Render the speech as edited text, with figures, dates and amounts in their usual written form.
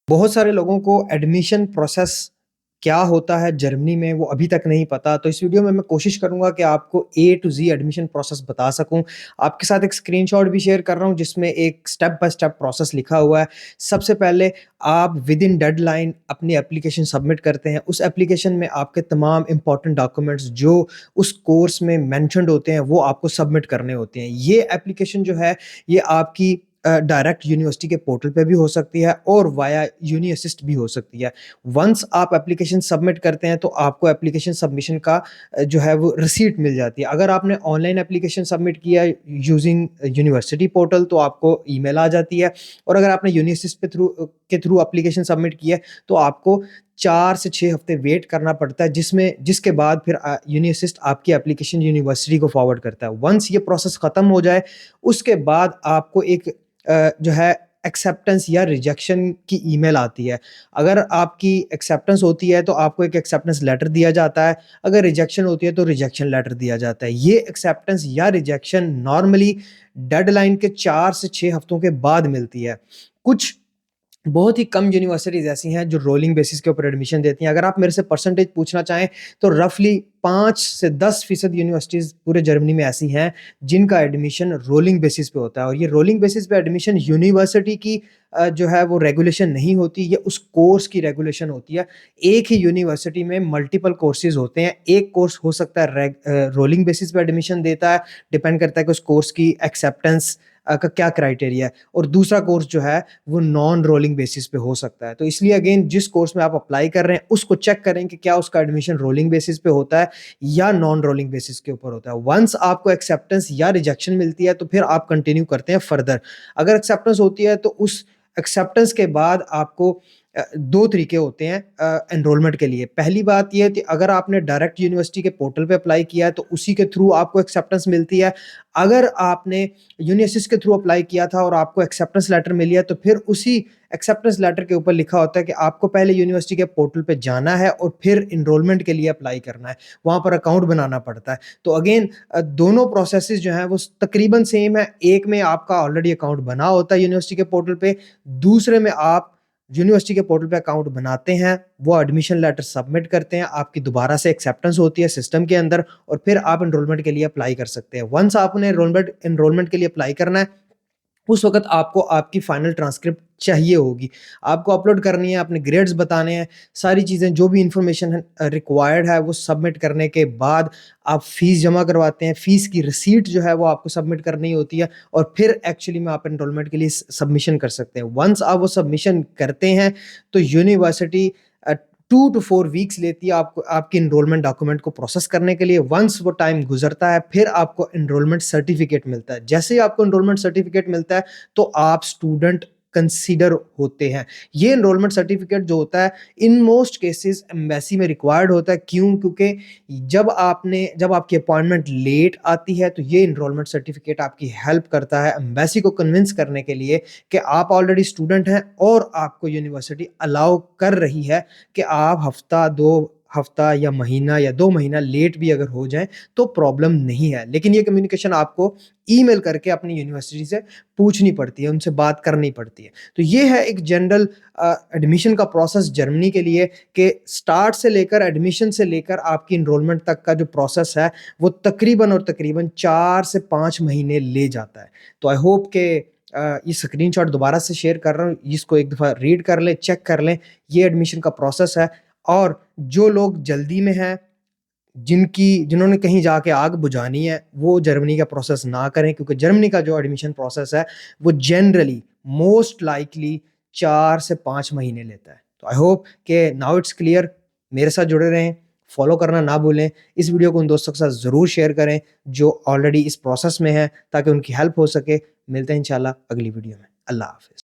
बहुत सारे लोगों को एडमिशन प्रोसेस क्या होता है जर्मनी में वो अभी तक नहीं पता। तो इस वीडियो में मैं कोशिश करूँगा कि आपको ए टू ज़ी एडमिशन प्रोसेस बता सकूँ। आपके साथ एक स्क्रीनशॉट भी शेयर कर रहा हूँ जिसमें एक स्टेप बाय स्टेप प्रोसेस लिखा हुआ है। सबसे पहले आप विदिन डेडलाइन अपनी एप्लीकेशन सबमिट करते हैं। उस एप्लीकेशन में आपके तमाम इम्पोर्टेंट डॉक्यूमेंट्स जो उस कोर्स में मेंशन्ड होते हैं वो आपको सबमिट करने होते हैं। ये एप्लीकेशन जो है ये आपकी डायरेक्ट यूनिवर्सिटी के पोर्टल पे भी हो सकती है और वाया यूनी असिस्ट भी हो सकती है। वंस आप एप्लीकेशन सबमिट करते हैं तो आपको एप्लीकेशन सबमिशन का जो है वो रिसीट मिल जाती है। अगर आपने ऑनलाइन एप्लीकेशन सबमिट किया यूजिंग यूनिवर्सिटी पोर्टल तो आपको ईमेल आ जाती है, और अगर आपने यूनी असिस्ट के थ्रू एप्लीकेशन सबमिट किया है तो आपको 4 से 6 हफ्ते वेट करना पड़ता है, जिसके बाद फिर यूनी असिस्ट आपकी एप्लीकेशन यूनिवर्सिटी को फॉरवर्ड करता है। वंस ये प्रोसेस खत्म हो जाए उसके बाद आपको एक जो है एक्सेप्टेंस या रिजेक्शन की ईमेल आती है। अगर आपकी एक्सेप्टेंस होती है तो आपको एक एक्सेप्टेंस लेटर दिया जाता है, अगर रिजेक्शन होती है तो रिजेक्शन लेटर दिया जाता है। ये एक्सेप्टेंस या रिजेक्शन नॉर्मली डेडलाइन के 4 से 6 हफ्तों के बाद मिलती है। कुछ बहुत ही कम यूनिवर्सिटीज़ ऐसी हैं जो रोलिंग बेसिस के ऊपर एडमिशन देती हैं। अगर आप मेरे से परसेंटेज पूछना चाहें तो रफ़ली 5 से 10% यूनिवर्सिटीज़ पूरे जर्मनी में ऐसी हैं जिनका एडमिशन रोलिंग बेसिस पे होता है, और ये रोलिंग बेसिस पे एडमिशन यूनिवर्सिटी की जो है वो रेगुलेशन नहीं होती, ये उस कोर्स की रेगुलेशन होती है। एक ही यूनिवर्सिटी में मल्टीपल कोर्सेज़ होते हैं। एक कोर्स हो सकता है रोलिंग बेसिस पे एडमिशन देता है, डिपेंड करता है कि उस कोर्स की एक्सेप्टेंस का क्या क्राइटेरिया है, और दूसरा कोर्स जो है वो नॉन रोलिंग बेसिस पे हो सकता है। तो इसलिए अगेन जिस कोर्स में आप अप्लाई कर रहे हैं उसको चेक करें कि क्या उसका एडमिशन रोलिंग बेसिस पे होता है या नॉन रोलिंग बेसिस के ऊपर होता है। वंस आपको एक्सेप्टेंस या रिजेक्शन मिलती है तो फिर आप कंटिन्यू करते हैं फर्दर। अगर एक्सेप्टेंस होती है तो उस एक्सेप्टेंस के बाद आपको 2 तरीके होते हैं एनरोलमेंट के लिए। पहली बात ये है कि अगर आपने डायरेक्ट यूनिवर्सिटी के पोर्टल पे अप्लाई किया है तो उसी के थ्रू आपको एक्सेप्टेंस मिलती है। अगर आपने यूनिअसिस्ट के थ्रू अप्लाई किया था और आपको एक्सेप्टेंस लेटर मिली है तो फिर उसी एक्सेप्टेंस लेटर के ऊपर लिखा होता है कि आपको पहले यूनिवर्सिटी के पोर्टल पे जाना है और फिर एनरोलमेंट के लिए अप्लाई करना है। वहाँ पर अकाउंट बनाना पड़ता है। तो अगेन दोनों प्रोसेसेस जो हैं वो तकरीबन सेम है। एक में आपका ऑलरेडी अकाउंट बना होता है यूनिवर्सिटी के पोर्टल पे, दूसरे में आप यूनिवर्सिटी के पोर्टल पे अकाउंट बनाते हैं, वो एडमिशन लेटर सबमिट करते हैं, आपकी दोबारा से एक्सेप्टेंस होती है सिस्टम के अंदर, और फिर आप एनरोलमेंट के लिए अप्लाई कर सकते हैं। वंस आपने एनरोलमेंट के लिए अप्लाई करना है उस वक़्त आपको आपकी फाइनल ट्रांसक्रिप्ट चाहिए होगी। आपको अपलोड करनी है, अपने ग्रेड्स बताने हैं, सारी चीज़ें जो भी इन्फॉर्मेशन है रिक्वायर्ड है वो सबमिट करने के बाद आप फ़ीस जमा करवाते हैं। फ़ीस की रिसीट जो है वो आपको सबमिट करनी होती है, और फिर एक्चुअली में आप एनरोलमेंट के लिए सबमिशन कर सकते हैं। वंस आप वो सबमिशन करते हैं तो यूनिवर्सिटी 2 टू 4 वीक्स लेती है आपको आपके एनरोलमेंट डॉक्यूमेंट को प्रोसेस करने के लिए। वंस वो टाइम गुज़रता है फिर आपको एनरोलमेंट सर्टिफ़िकेट मिलता है। जैसे ही आपको एनरोलमेंट सर्टिफ़िकेट मिलता है तो आप स्टूडेंट कंसीडर होते हैं। ये एनरोलमेंट सर्टिफ़िकेट जो होता है इन मोस्ट केसेस एम्बेसी में रिक्वायर्ड होता है। क्यों? क्योंकि जब आपकी अपॉइंटमेंट लेट आती है तो ये एनरोलमेंट सर्टिफ़िकेट आपकी हेल्प करता है एम्बेसी को कन्विंस करने के लिए कि आप ऑलरेडी स्टूडेंट हैं और आपको यूनिवर्सिटी अलाउ कर रही है कि आप हफ्ता 2 हफ्ता या महीना या 2 महीना लेट भी अगर हो जाएँ तो प्रॉब्लम नहीं है। लेकिन ये कम्युनिकेशन आपको ईमेल करके अपनी यूनिवर्सिटी से पूछनी पड़ती है, उनसे बात करनी पड़ती है। तो ये है एक जनरल एडमिशन का प्रोसेस जर्मनी के लिए, कि स्टार्ट से लेकर एडमिशन से लेकर आपकी एनरोलमेंट तक का जो प्रोसेस है वो तकरीबन 4 से 5 महीने ले जाता है। तो आई होप के ये स्क्रीनशॉट दोबारा से शेयर कर रहा हूँ, इसको एक दफ़ा रीड कर लें, चेक कर लें। ये एडमिशन का प्रोसेस है, और जो लोग जल्दी में हैं, जिन्होंने कहीं जाके आग बुझानी है, वो जर्मनी का प्रोसेस ना करें, क्योंकि जर्मनी का जो एडमिशन प्रोसेस है वो जनरली मोस्ट लाइकली 4 से 5 महीने लेता है। तो आई होप कि नाउ इट्स क्लियर। मेरे साथ जुड़े रहें, फॉलो करना ना भूलें। इस वीडियो को उन दोस्तों के साथ ज़रूर शेयर करें जो ऑलरेडी इस प्रोसेस में हैं, ताकि उनकी हेल्प हो सके। मिलते हैं इंशाल्लाह अगली वीडियो में। अल्लाह हाफ़िज़।